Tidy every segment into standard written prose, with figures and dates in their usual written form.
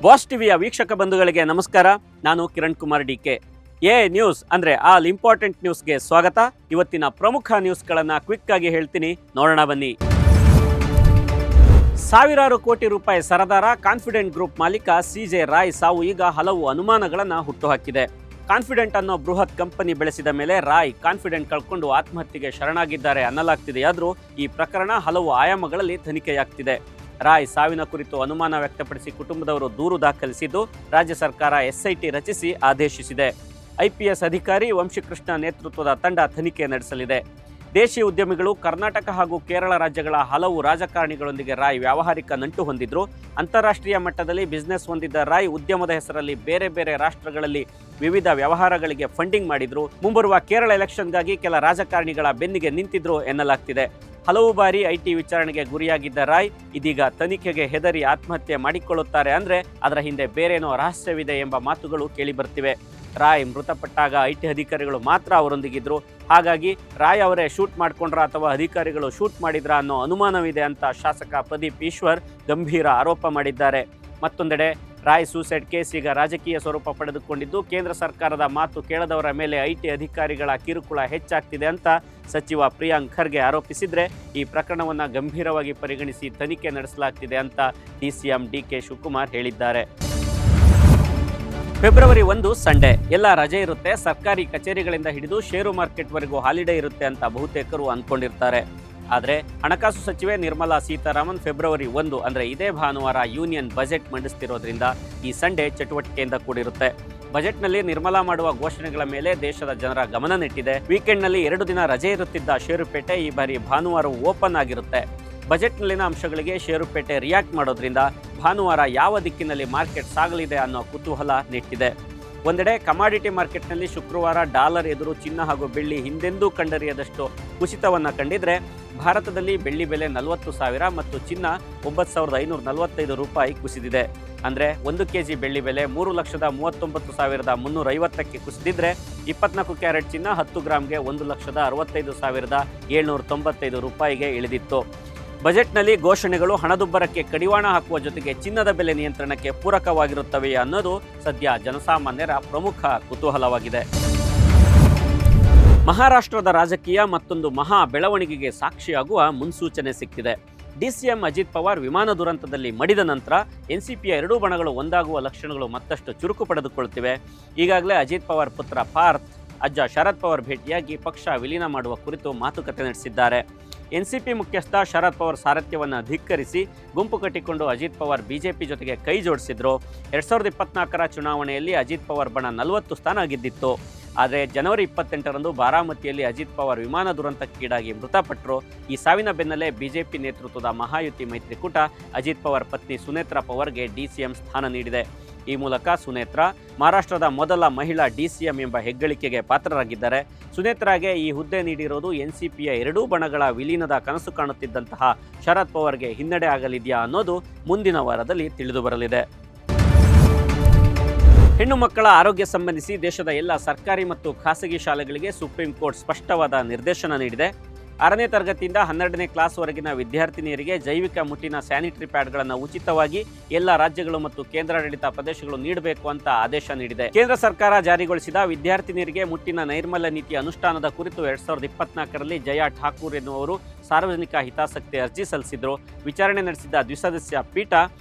Boss ಟಿವಿಯ ವೀಕ್ಷಕ ಬಂಧುಗಳಿಗೆ ನಮಸ್ಕಾರ. ನಾನು Kiran Kumar DK. A news ಅಂದ್ರೆ ಆಲ್ ಇಂಪಾರ್ಟೆಂಟ್ ನ್ಯೂಸ್ಗೆ ಸ್ವಾಗತ. ಇವತ್ತಿನ ಪ್ರಮುಖ ನ್ಯೂಸ್ಗಳನ್ನ ಕ್ವಿಕ್ ಆಗಿ ಹೇಳ್ತೀನಿ, ನೋಡೋಣ ಬನ್ನಿ. ಸಾವಿರಾರು ಕೋಟಿ ರೂಪಾಯಿ ಸರದಾರ ಕಾನ್ಫಿಡೆಂಟ್ ಗ್ರೂಪ್ ಮಾಲೀಕ ಸಿಜೆ ರಾಯ್ ಸಾವು ಈಗ ಹಲವು ಅನುಮಾನಗಳನ್ನ ಹುಟ್ಟುಹಾಕಿದೆ. ಕಾನ್ಫಿಡೆಂಟ್ ಅನ್ನೋ ಬೃಹತ್ ಕಂಪನಿ ಬೆಳೆಸಿದ ಮೇಲೆ ರಾಯ್ ಕಾನ್ಫಿಡೆಂಟ್ ಕಳ್ಕೊಂಡು ಆತ್ಮಹತ್ಯೆಗೆ ಶರಣಾಗಿದ್ದಾರೆ ಅನ್ನಲಾಗ್ತಿದೆಯಾದರೂ ಈ ಪ್ರಕರಣ ಹಲವು ಆಯಾಮಗಳಲ್ಲಿ ತನಿಖೆಯಾಗ್ತಿದೆ. ರಾಯ್ ಸಾವಿನ ಕುರಿತು ಅನುಮಾನ ವ್ಯಕ್ತಪಡಿಸಿ ಕುಟುಂಬದವರು ದೂರು ದಾಖಲಿಸಿದ್ದು ರಾಜ್ಯ ಸರ್ಕಾರ ಎಸ್ಐಟಿ ರಚಿಸಿ ಆದೇಶಿಸಿದೆ. IPS ಅಧಿಕಾರಿ ವಂಶಿಕೃಷ್ಣ ನೇತೃತ್ವದ ತಂಡ ತನಿಖೆ ನಡೆಸಲಿದೆ. ದೇಶಿ ಉದ್ಯಮಿಗಳು ಕರ್ನಾಟಕ ಹಾಗೂ ಕೇರಳ ರಾಜ್ಯಗಳ ಹಲವು ರಾಜಕಾರಣಿಗಳೊಂದಿಗೆ ರಾಯ್ ವ್ಯಾವಹಾರಿಕ ನಂಟು ಹೊಂದಿದ್ರು. ಅಂತಾರಾಷ್ಟ್ರೀಯ ಮಟ್ಟದಲ್ಲಿ ಬಿಸ್ನೆಸ್ ಹೊಂದಿದ್ದ ರಾಯ್ ಉದ್ಯಮದ ಹೆಸರಲ್ಲಿ ಬೇರೆ ಬೇರೆ ರಾಷ್ಟ್ರಗಳಲ್ಲಿ ವಿವಿಧ ವ್ಯವಹಾರಗಳಿಗೆ ಫಂಡಿಂಗ್ ಮಾಡಿದ್ರು. ಮುಂಬರುವ ಕೇರಳ ಎಲೆಕ್ಷನ್ಗಾಗಿ ಕೆಲ ರಾಜಕಾರಣಿಗಳ ಬೆನ್ನಿಗೆ ನಿಂತಿದ್ರು ಎನ್ನಲಾಗ್ತಿದೆ. ಹಲವು ಬಾರಿ IT ವಿಚಾರಣೆಗೆ ಗುರಿಯಾಗಿದ್ದ ರಾಯ್ ಇದೀಗ ತನಿಖೆಗೆ ಹೆದರಿ ಆತ್ಮಹತ್ಯೆ ಮಾಡಿಕೊಳ್ಳುತ್ತಾರೆ ಅಂದ್ರೆ ಅದರ ಹಿಂದೆ ಬೇರೇನೋ ರಹಸ್ಯವಿದೆ ಎಂಬ ಮಾತುಗಳು ಕೇಳಿಬರ್ತಿವೆ. ರಾಯ್ ಮೃತಪಟ್ಟಾಗ IT ಅಧಿಕಾರಿಗಳು ಮಾತ್ರ ಅವರೊಂದಿಗಿದ್ರು. ಹಾಗಾಗಿ ರಾಯ್ ಅವರೇ ಶೂಟ್ ಮಾಡ್ಕೊಂಡ್ರ ಅಥವಾ ಅಧಿಕಾರಿಗಳು ಶೂಟ್ ಮಾಡಿದ್ರ ಅನ್ನೋ ಅನುಮಾನವಿದೆ ಅಂತ ಶಾಸಕ ಪ್ರದೀಪ್ ಈಶ್ವರ್ ಗಂಭೀರ ಆರೋಪ ಮಾಡಿದ್ದಾರೆ. ಮತ್ತೊಂದೆಡೆ ರಾಯ್ ಸೂಸೈಡ್ ಕೇಸ್ ಈಗ ರಾಜಕೀಯ ಸ್ವರೂಪ ಪಡೆದುಕೊಂಡಿದ್ದು ಕೇಂದ್ರ ಸರ್ಕಾರದ ಮಾತು ಕೇಳದವರ ಮೇಲೆ IT ಅಧಿಕಾರಿಗಳ ಕಿರುಕುಳ ಹೆಚ್ಚಾಗ್ತಿದೆ ಅಂತ ಸಚಿವ ಪ್ರಿಯಾಂಕ್ ಖರ್ಗೆ ಆರೋಪಿಸಿದ್ರೆ ಈ ಪ್ರಕರಣವನ್ನು ಗಂಭೀರವಾಗಿ ಪರಿಗಣಿಸಿ ತನಿಖೆ ನಡೆಸಲಾಗ್ತಿದೆ ಅಂತ DCM DK ಶಿವಕುಮಾರ್ ಹೇಳಿದ್ದಾರೆ. ಫೆಬ್ರವರಿ 1 ಸಂಡೇ, ಎಲ್ಲ ರಜೆ ಇರುತ್ತೆ. ಸರ್ಕಾರಿ ಕಚೇರಿಗಳಿಂದ ಹಿಡಿದು ಷೇರು ಮಾರ್ಕೆಟ್ವರೆಗೂ ಹಾಲಿಡೇ ಇರುತ್ತೆ ಅಂತ ಬಹುತೇಕರು ಅಂದ್ಕೊಂಡಿರ್ತಾರೆ. ಆದರೆ ಹಣಕಾಸು ಸಚಿವೆ ನಿರ್ಮಲಾ ಸೀತಾರಾಮನ್ ಫೆಬ್ರವರಿ 1 ಅಂದರೆ ಇದೇ ಭಾನುವಾರ ಯೂನಿಯನ್ ಬಜೆಟ್ ಮಂಡಿಸ್ತಿರೋದ್ರಿಂದ ಈ ಸಂಡೇ ಚಟುವಟಿಕೆಯಿಂದ ಕೂಡಿರುತ್ತೆ. ಬಜೆಟ್ನಲ್ಲಿ ನಿರ್ಮಲಾ ಮಾಡುವ ಘೋಷಣೆಗಳ ಮೇಲೆ ದೇಶದ ಜನರ ಗಮನ ನೆಟ್ಟಿದೆ. ವೀಕೆಂಡ್ನಲ್ಲಿ 2 ದಿನ ರಜೆ ಇರುತ್ತಿದ್ದ ಷೇರುಪೇಟೆ ಈ ಬಾರಿ ಭಾನುವಾರ ಓಪನ್ ಆಗಿರುತ್ತೆ. ಬಜೆಟ್ನಲ್ಲಿನ ಅಂಶಗಳಿಗೆ ಷೇರುಪೇಟೆ ರಿಯಾಕ್ಟ್ ಮಾಡೋದ್ರಿಂದ ಭಾನುವಾರ ಯಾವ ದಿಕ್ಕಿನಲ್ಲಿ ಮಾರ್ಕೆಟ್ ಸಾಗಲಿದೆ ಅನ್ನೋ ಕುತೂಹಲ ನೆಟ್ಟಿದೆ. ಒಂದೆಡೆ ಕಮಾಡಿಟಿ ಮಾರ್ಕೆಟ್ನಲ್ಲಿ ಶುಕ್ರವಾರ ಡಾಲರ್ ಎದುರು ಚಿನ್ನ ಹಾಗೂ ಬೆಳ್ಳಿ ಹಿಂದೆಂದೂ ಕಂಡರಿಯದಷ್ಟು ಕುಸಿತವನ್ನು ಕಂಡಿದ್ರೆ, ಭಾರತದಲ್ಲಿ ಬೆಳ್ಳಿ ಬೆಲೆ 40,000 ಮತ್ತು ಚಿನ್ನ 9,545 ರೂಪಾಯಿ ಕುಸಿದಿದೆ. ಅಂದರೆ 1 kg ಬೆಳ್ಳಿ ಬೆಲೆ 3,39,350ಕ್ಕೆ ಕುಸಿದಿದ್ರೆ 24 ಕ್ಯಾರೆಟ್ ಚಿನ್ನ 10 ಗ್ರಾಮ್ಗೆ 1,65,795 ರೂಪಾಯಿಗೆ ಇಳಿದಿತ್ತು. ಬಜೆಟ್ನಲ್ಲಿ ಘೋಷಣೆಗಳು ಹಣದುಬ್ಬರಕ್ಕೆ ಕಡಿವಾಣ ಹಾಕುವ ಜೊತೆಗೆ ಚಿನ್ನದ ಬೆಲೆ ನಿಯಂತ್ರಣಕ್ಕೆ ಪೂರಕವಾಗಿರುತ್ತವೆ ಅನ್ನೋದು ಸದ್ಯ ಜನಸಾಮಾನ್ಯರ ಪ್ರಮುಖ ಕುತೂಹಲವಾಗಿದೆ. ಮಹಾರಾಷ್ಟ್ರದ ರಾಜಕೀಯ ಮತ್ತೊಂದು ಮಹಾ ಬೆಳವಣಿಗೆಗೆ ಸಾಕ್ಷಿಯಾಗುವ ಮುನ್ಸೂಚನೆ ಸಿಕ್ಕಿದೆ. DCM ಅಜಿತ್ ಪವಾರ್ ವಿಮಾನ ದುರಂತದಲ್ಲಿ ಮಡಿದ ನಂತರ NCPಯ ಎರಡೂ ಬಣಗಳು ಒಂದಾಗುವ ಲಕ್ಷಣಗಳು ಮತ್ತಷ್ಟು ಚುರುಕು ಪಡೆದುಕೊಳ್ಳುತ್ತಿವೆ. ಈಗಾಗಲೇ ಅಜಿತ್ ಪವಾರ್ ಪುತ್ರ ಪಾರ್ಥ್, ಅಜ್ಜ ಶರದ್ ಪವಾರ್ ಭೇಟಿಯಾಗಿ ಪಕ್ಷ ವಿಲೀನ ಮಾಡುವ ಕುರಿತು ಮಾತುಕತೆ ನಡೆಸಿದ್ದಾರೆ. NCP ಮುಖ್ಯಸ್ಥ ಶರದ್ ಪವಾರ್ ಸಾರಥ್ಯವನ್ನು ಧಿಕ್ಕರಿಸಿ ಗುಂಪು ಕಟ್ಟಿಕೊಂಡು ಅಜಿತ್ ಪವಾರ್ BJP ಜೊತೆಗೆ ಕೈ ಜೋಡಿಸಿದ್ರು. 2024ರ ಚುನಾವಣೆಯಲ್ಲಿ ಅಜಿತ್ ಪವಾರ್ ಬಣ 40 ಸ್ಥಾನ ಗೆದ್ದಿತ್ತು. ಆದರೆ ಜನವರಿ 28ರಂದು ಬಾರಾಮತಿಯಲ್ಲಿ ಅಜಿತ್ ಪವಾರ್ ವಿಮಾನ ದುರಂತಕ್ಕೀಡಾಗಿ ಮೃತಪಟ್ಟರು. ಈ ಸಾವಿನ ಬೆನ್ನಲ್ಲೇ BJP ನೇತೃತ್ವದ ಮಹಾಯುತಿ ಮೈತ್ರಿಕೂಟ ಅಜಿತ್ ಪವಾರ್ ಪತ್ನಿ ಸುನೇತ್ರಾ ಪವಾರ್ಗೆ DCM ಸ್ಥಾನ ನೀಡಿದೆ. ಈ ಮೂಲಕ ಸುನೇತ್ರಾ ಮಹಾರಾಷ್ಟ್ರದ ಮೊದಲ ಮಹಿಳಾ DCM ಎಂಬ ಹೆಗ್ಗಳಿಕೆಗೆ ಪಾತ್ರರಾಗಿದ್ದಾರೆ. ಸುನೇತ್ರಾಗೆ ಈ ಹುದ್ದೆ ನೀಡಿರೋದು NCPಯ ಎರಡೂ ಬಣಗಳ ವಿಲೀನದ ಕನಸು ಕಾಣುತ್ತಿದ್ದಂತಹ ಶರದ್ ಪವಾರ್ಗೆ ಹಿನ್ನಡೆ ಆಗಲಿದೆಯಾ ಅನ್ನೋದು ಮುಂದಿನ ವಾರದಲ್ಲಿ ತಿಳಿದುಬರಲಿದೆ. ಹೆಣ್ಣು ಮಕ್ಕಳ ಆರೋಗ್ಯ ಸಂಬಂಧಿಸಿ ದೇಶದ ಎಲ್ಲ ಸರ್ಕಾರಿ ಮತ್ತು ಖಾಸಗಿ ಶಾಲೆಗಳಿಗೆ ಸುಪ್ರೀಂ ಕೋರ್ಟ್ ಸ್ಪಷ್ಟವಾದ ನಿರ್ದೇಶನ ನೀಡಿದೆ. 6ನೇ ತರಗತಿಯಿಂದ 12ನೇ ಕ್ಲಾಸ್ವರೆಗಿನ ವಿದ್ಯಾರ್ಥಿನಿಯರಿಗೆ ಜೈವಿಕ ಮುಟ್ಟಿನ ಸ್ಯಾನಿಟರಿ ಪ್ಯಾಡ್ಗಳನ್ನು ಉಚಿತವಾಗಿ ಎಲ್ಲ ರಾಜ್ಯಗಳು ಮತ್ತು ಕೇಂದ್ರಾಡಳಿತ ಪ್ರದೇಶಗಳು ನೀಡಬೇಕು ಅಂತ ಆದೇಶ ನೀಡಿದೆ. ಕೇಂದ್ರ ಸರ್ಕಾರ ಜಾರಿಗೊಳಿಸಿದ ವಿದ್ಯಾರ್ಥಿನಿಯರಿಗೆ ಮುಟ್ಟಿನ ನೈರ್ಮಲ್ಯ ನೀತಿ ಅನುಷ್ಠಾನದ ಕುರಿತು 2024ರಲ್ಲಿ ಜಯಾ ಠಾಕೂರ್ ಎನ್ನುವರು ಸಾರ್ವಜನಿಕ ಹಿತಾಸಕ್ತಿ ಅರ್ಜಿ ಸಲ್ಲಿಸಿದ್ರು. ವಿಚಾರಣೆ ನಡೆಸಿದ ದ್ವಿಸದಸ್ಯ ಪೀಠ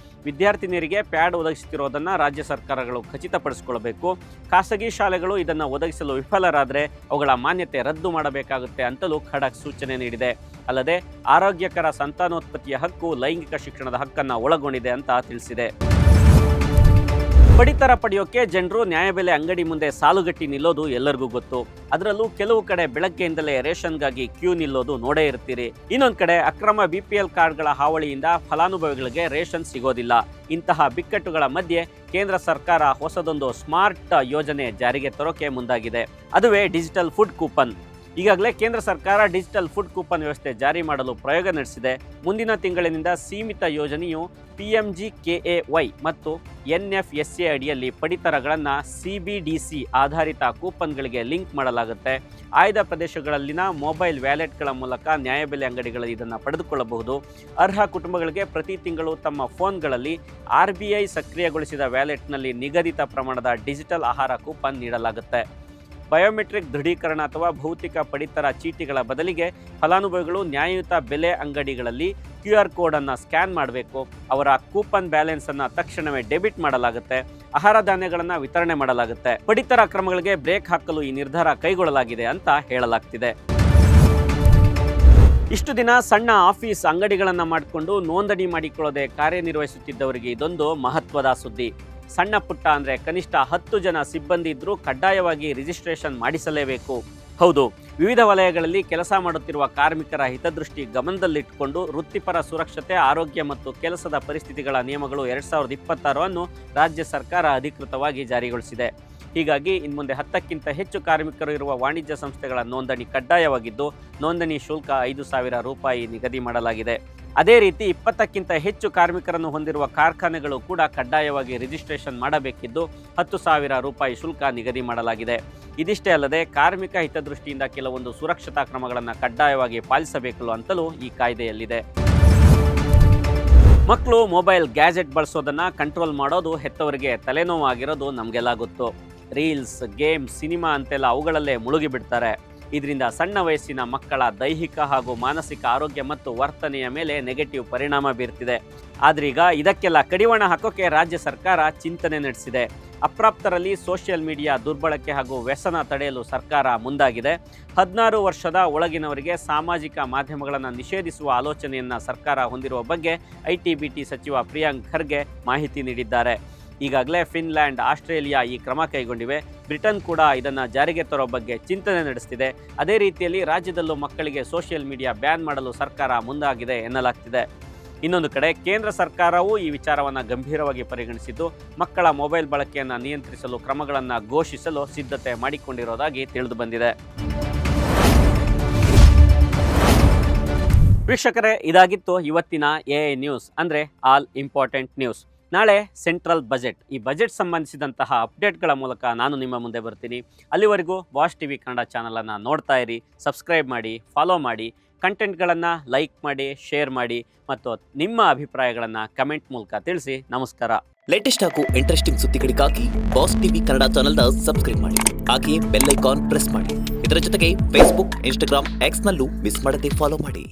ವಿದ್ಯಾರ್ಥಿನಿಯರಿಗೆ ಪ್ಯಾಡ್ ಒದಗಿಸುತ್ತಿರುವುದನ್ನು ರಾಜ್ಯ ಸರ್ಕಾರಗಳು ಖಚಿತಪಡಿಸಿಕೊಳ್ಳಬೇಕು. ಖಾಸಗಿ ಶಾಲೆಗಳು ಇದನ್ನು ಒದಗಿಸಲು ವಿಫಲರಾದರೆ ಅವುಗಳ ಮಾನ್ಯತೆ ರದ್ದು ಮಾಡಬೇಕಾಗುತ್ತೆ ಅಂತಲೂ ಖಡಕ್ ಸೂಚನೆ ನೀಡಿದೆ. ಅಲ್ಲದೆ ಆರೋಗ್ಯಕರ ಸಂತಾನೋತ್ಪತ್ತಿಯ ಹಕ್ಕು ಲೈಂಗಿಕ ಶಿಕ್ಷಣದ ಹಕ್ಕನ್ನು ಒಳಗೊಂಡಿದೆ ಅಂತ ತಿಳಿಸಿದೆ. ಪಡಿತರ ಪಡೆಯೋಕೆ ಜನರು ನ್ಯಾಯಬೆಲೆ ಅಂಗಡಿ ಮುಂದೆ ಸಾಲುಗಟ್ಟಿ ನಿಲ್ಲೋದು ಎಲ್ಲರಿಗೂ ಗೊತ್ತು. ಅದರಲ್ಲೂ ಕೆಲವು ಕಡೆ ಬೆಳಗ್ಗೆಯಿಂದಲೇ ರೇಷನ್ಗಾಗಿ ಕ್ಯೂ ನಿಲ್ಲೋದು ನೋಡೇ ಇರ್ತೀರಿ. ಇನ್ನೊಂದು ಕಡೆ ಅಕ್ರಮ BPL ಕಾರ್ಡ್ಗಳ ಹಾವಳಿಯಿಂದ ಫಲಾನುಭವಿಗಳಿಗೆ ರೇಷನ್ ಸಿಗೋದಿಲ್ಲ. ಇಂತಹ ಬಿಕ್ಕಟ್ಟುಗಳ ಮಧ್ಯೆ ಕೇಂದ್ರ ಸರ್ಕಾರ ಹೊಸದೊಂದು ಸ್ಮಾರ್ಟ್ ಯೋಜನೆ ಜಾರಿಗೆ ತರೋಕೆ ಮುಂದಾಗಿದೆ. ಅದುವೇ ಡಿಜಿಟಲ್ ಫುಡ್ ಕೂಪನ್. ಈಗಾಗಲೇ ಕೇಂದ್ರ ಸರ್ಕಾರ ಡಿಜಿಟಲ್ ಫುಡ್ ಕೂಪನ್ ವ್ಯವಸ್ಥೆ ಜಾರಿ ಮಾಡಲು ಪ್ರಯೋಗ ನಡೆಸಿದೆ. ಮುಂದಿನ ತಿಂಗಳಿನಿಂದ ಸೀಮಿತ ಯೋಜನೆಯು PMGKAY ಮತ್ತು NFSA ಅಡಿಯಲ್ಲಿ ಪಡಿತರಗಳನ್ನು CBDC ಆಧಾರಿತ ಕೂಪನ್ಗಳಿಗೆ ಲಿಂಕ್ ಮಾಡಲಾಗುತ್ತೆ. ಆಯ್ದ ಪ್ರದೇಶಗಳಲ್ಲಿನ ಮೊಬೈಲ್ ವ್ಯಾಲೆಟ್ಗಳ ಮೂಲಕ ನ್ಯಾಯಬೆಲೆ ಅಂಗಡಿಗಳಲ್ಲಿ ಇದನ್ನು ಪಡೆದುಕೊಳ್ಳಬಹುದು. ಅರ್ಹ ಕುಟುಂಬಗಳಿಗೆ ಪ್ರತಿ ತಿಂಗಳು ತಮ್ಮ ಫೋನ್ಗಳಲ್ಲಿ RBI ಸಕ್ರಿಯಗೊಳಿಸಿದ ವ್ಯಾಲೆಟ್ನಲ್ಲಿ ನಿಗದಿತ ಪ್ರಮಾಣದ ಡಿಜಿಟಲ್ ಆಹಾರ ಕೂಪನ್ ನೀಡಲಾಗುತ್ತೆ. ಬಯೋಮೆಟ್ರಿಕ್ ದೃಢೀಕರಣ ಅಥವಾ ಭೌತಿಕ ಪಡಿತರ ಚೀಟಿಗಳ ಬದಲಿಗೆ ಫಲಾನುಭವಿಗಳು ನ್ಯಾಯಯುತ ಬೆಲೆ ಅಂಗಡಿಗಳಲ್ಲಿ QR ಕೋಡ್ ಅನ್ನು ಸ್ಕ್ಯಾನ್ ಮಾಡಬೇಕು. ಅವರ ಕೂಪನ್ ಬ್ಯಾಲೆನ್ಸ್ ಅನ್ನು ತಕ್ಷಣವೇ ಡೆಬಿಟ್ ಮಾಡಲಾಗುತ್ತೆ. ಆಹಾರ ಧಾನ್ಯಗಳನ್ನು ವಿತರಣೆ ಮಾಡಲಾಗುತ್ತೆ. ಪಡಿತರ ಕ್ರಮಗಳಿಗೆ ಬ್ರೇಕ್ ಹಾಕಲು ಈ ನಿರ್ಧಾರ ಕೈಗೊಳ್ಳಲಾಗಿದೆ ಅಂತ ಹೇಳಲಾಗ್ತಿದೆ. ಇಷ್ಟು ದಿನ ಸಣ್ಣ ಆಫೀಸ್ ಅಂಗಡಿಗಳನ್ನು ಮಾಡಿಕೊಂಡು ನೋಂದಣಿ ಮಾಡಿಕೊಳ್ಳದೆ ಕಾರ್ಯನಿರ್ವಹಿಸುತ್ತಿದ್ದವರಿಗೆ ಇದೊಂದು ಮಹತ್ವದ ಸುದ್ದಿ. ಸಣ್ಣ ಪುಟ್ಟ ಅಂದರೆ ಕನಿಷ್ಠ 10 ಜನ ಸಿಬ್ಬಂದಿ ಇದ್ರೂ ಕಡ್ಡಾಯವಾಗಿ ರಿಜಿಸ್ಟ್ರೇಷನ್ ಮಾಡಿಸಲೇಬೇಕು. ಹೌದು, ವಿವಿಧ ವಲಯಗಳಲ್ಲಿ ಕೆಲಸ ಮಾಡುತ್ತಿರುವ ಕಾರ್ಮಿಕರ ಹಿತದೃಷ್ಟಿ ಗಮನದಲ್ಲಿಟ್ಟುಕೊಂಡು ವೃತ್ತಿಪರ ಸುರಕ್ಷತೆ, ಆರೋಗ್ಯ ಮತ್ತು ಕೆಲಸದ ಪರಿಸ್ಥಿತಿಗಳ ನಿಯಮಗಳು 2026 ಅನ್ನು ರಾಜ್ಯ ಸರ್ಕಾರ ಅಧಿಕೃತವಾಗಿ ಜಾರಿಗೊಳಿಸಿದೆ. ಹೀಗಾಗಿ ಇನ್ಮುಂದೆ 10ಕ್ಕಿಂತ ಹೆಚ್ಚು ಕಾರ್ಮಿಕರು ಇರುವ ವಾಣಿಜ್ಯ ಸಂಸ್ಥೆಗಳ ನೋಂದಣಿ ಕಡ್ಡಾಯವಾಗಿದ್ದು, ನೋಂದಣಿ ಶುಲ್ಕ 5,000 ರೂಪಾಯಿ ನಿಗದಿ ಮಾಡಲಾಗಿದೆ. ಅದೇ ರೀತಿ 20ಕ್ಕಿಂತ ಹೆಚ್ಚು ಕಾರ್ಮಿಕರನ್ನು ಹೊಂದಿರುವ ಕಾರ್ಖಾನೆಗಳು ಕೂಡ ಕಡ್ಡಾಯವಾಗಿ ರಿಜಿಸ್ಟ್ರೇಷನ್ ಮಾಡಬೇಕಿದ್ದು 10,000 ರೂಪಾಯಿ ಶುಲ್ಕ ನಿಗದಿ ಮಾಡಲಾಗಿದೆ. ಇದಿಷ್ಟೇ ಅಲ್ಲದೆ ಕಾರ್ಮಿಕ ಹಿತದೃಷ್ಟಿಯಿಂದ ಕೆಲವೊಂದು ಸುರಕ್ಷತಾ ಕ್ರಮಗಳನ್ನು ಕಡ್ಡಾಯವಾಗಿ ಪಾಲಿಸಬೇಕು ಅಂತಲೂ ಈ ಕಾಯ್ದೆಯಲ್ಲಿದೆ. ಮಕ್ಕಳು ಮೊಬೈಲ್ ಗ್ಯಾಜೆಟ್ ಬಳಸೋದನ್ನು ಕಂಟ್ರೋಲ್ ಮಾಡೋದು ಹೆತ್ತವರಿಗೆ ತಲೆನೋವಾಗಿರೋದು ನಮಗೆಲ್ಲ ಗೊತ್ತು. ರೀಲ್ಸ್, ಗೇಮ್, ಸಿನಿಮಾ ಅಂತೆಲ್ಲ ಅವುಗಳಲ್ಲೇ ಮುಳುಗಿ ಬಿಡ್ತಾರೆ. ಇದರಿಂದ ಸಣ್ಣ ವಯಸ್ಸಿನ ಮಕ್ಕಳ ದೈಹಿಕ ಹಾಗೂ ಮಾನಸಿಕ ಆರೋಗ್ಯ ಮತ್ತು ವರ್ತನೆಯ ಮೇಲೆ ನೆಗೆಟಿವ್ ಪರಿಣಾಮ ಬೀರ್ತಿದೆ. ಆದ್ರೀಗ ಇದಕ್ಕೆಲ್ಲ ಕಡಿವಾಣ ಹಾಕೋಕೆ ರಾಜ್ಯ ಸರ್ಕಾರ ಚಿಂತನೆ ನಡೆಸಿದೆ. ಅಪ್ರಾಪ್ತರಲ್ಲಿ ಸೋಷಿಯಲ್ ಮೀಡಿಯಾ ದುರ್ಬಳಕೆ ಹಾಗೂ ವ್ಯಸನ ತಡೆಯಲು ಸರ್ಕಾರ ಮುಂದಾಗಿದೆ. 16 ವರ್ಷದ ಒಳಗಿನವರಿಗೆ ಸಾಮಾಜಿಕ ಮಾಧ್ಯಮಗಳನ್ನು ನಿಷೇಧಿಸುವ ಆಲೋಚನೆಯನ್ನು ಸರ್ಕಾರ ಹೊಂದಿರುವ ಬಗ್ಗೆ IT-BT ಸಚಿವ ಪ್ರಿಯಾಂಕ್ ಖರ್ಗೆ ಮಾಹಿತಿ ನೀಡಿದ್ದಾರೆ. ಈಗಾಗಲೇ ಫಿನ್ಲ್ಯಾಂಡ್, ಆಸ್ಟ್ರೇಲಿಯಾ ಈ ಕ್ರಮ ಕೈಗೊಂಡಿವೆ. ಬ್ರಿಟನ್ ಕೂಡ ಇದನ್ನು ಜಾರಿಗೆ ತರೋ ಬಗ್ಗೆ ಚಿಂತನೆ ನಡೆಸ್ತಿದೆ. ಅದೇ ರೀತಿಯಲ್ಲಿ ರಾಜ್ಯದಲ್ಲೂ ಮಕ್ಕಳಿಗೆ ಸೋಷಿಯಲ್ ಮೀಡಿಯಾ ಬ್ಯಾನ್ ಮಾಡಲು ಸರ್ಕಾರ ಮುಂದಾಗಿದೆ ಎನ್ನಲಾಗ್ತಿದೆ. ಇನ್ನೊಂದು ಕಡೆ ಕೇಂದ್ರ ಸರ್ಕಾರವೂ ಈ ವಿಚಾರವನ್ನು ಗಂಭೀರವಾಗಿ ಪರಿಗಣಿಸಿದ್ದು ಮಕ್ಕಳ ಮೊಬೈಲ್ ಬಳಕೆಯನ್ನು ನಿಯಂತ್ರಿಸಲು ಕ್ರಮಗಳನ್ನು ಘೋಷಿಸಲು ಸಿದ್ಧತೆ ಮಾಡಿಕೊಂಡಿರೋದಾಗಿ ತಿಳಿದು ಬಂದಿದೆ. ವೀಕ್ಷಕರೇ, ಇದಾಗಿತ್ತು ಇವತ್ತಿನ AI ನ್ಯೂಸ್, ಅಂದರೆ ಆಲ್ ಇಂಪಾರ್ಟೆಂಟ್ ನ್ಯೂಸ್. ನಾಳೆ ಸೆಂಟ್ರಲ್ ಬಜೆಟ್, ಈ ಬಜೆಟ್ ಸಂಬಂಧಿಸಿದಂತಹ ಅಪ್ಡೇಟ್ಗಳ ಮೂಲಕ ನಾನು ನಿಮ್ಮ ಮುಂದೆ ಬರ್ತೀನಿ. ಅಲ್ಲಿವರೆಗೂ ವಾಚ್ TV ಕನ್ನಡ ಚಾನಲನ್ನು ನೋಡ್ತಾ ಇರಿ, ಸಬ್ಸ್ಕ್ರೈಬ್ ಮಾಡಿ, ಫಾಲೋ ಮಾಡಿ, ಕಂಟೆಂಟ್ಗಳನ್ನು ಲೈಕ್ ಮಾಡಿ, ಶೇರ್ ಮಾಡಿ ಮತ್ತು ನಿಮ್ಮ ಅಭಿಪ್ರಾಯಗಳನ್ನು ಕಮೆಂಟ್ ಮೂಲಕ ತಿಳಿಸಿ. ನಮಸ್ಕಾರ. ಲೇಟೆಸ್ಟ್ ಹಾಗೂ ಇಂಟ್ರೆಸ್ಟಿಂಗ್ ಸುದ್ದಿಗಳಿಗಾಗಿ ವಾಚ್ TV ಕನ್ನಡ ಚಾನಲ್ನ ಸಬ್ಸ್ಕ್ರೈಬ್ ಮಾಡಿ. ಹಾಗೆಯೇ ಬೆಲ್ ಐಕಾನ್ ಪ್ರೆಸ್ ಮಾಡಿ. ಇದರ ಜೊತೆಗೆ Facebook, Instagram, X ನಲ್ಲೂ ಮಿಸ್ ಮಾಡದೆ ಫಾಲೋ ಮಾಡಿ.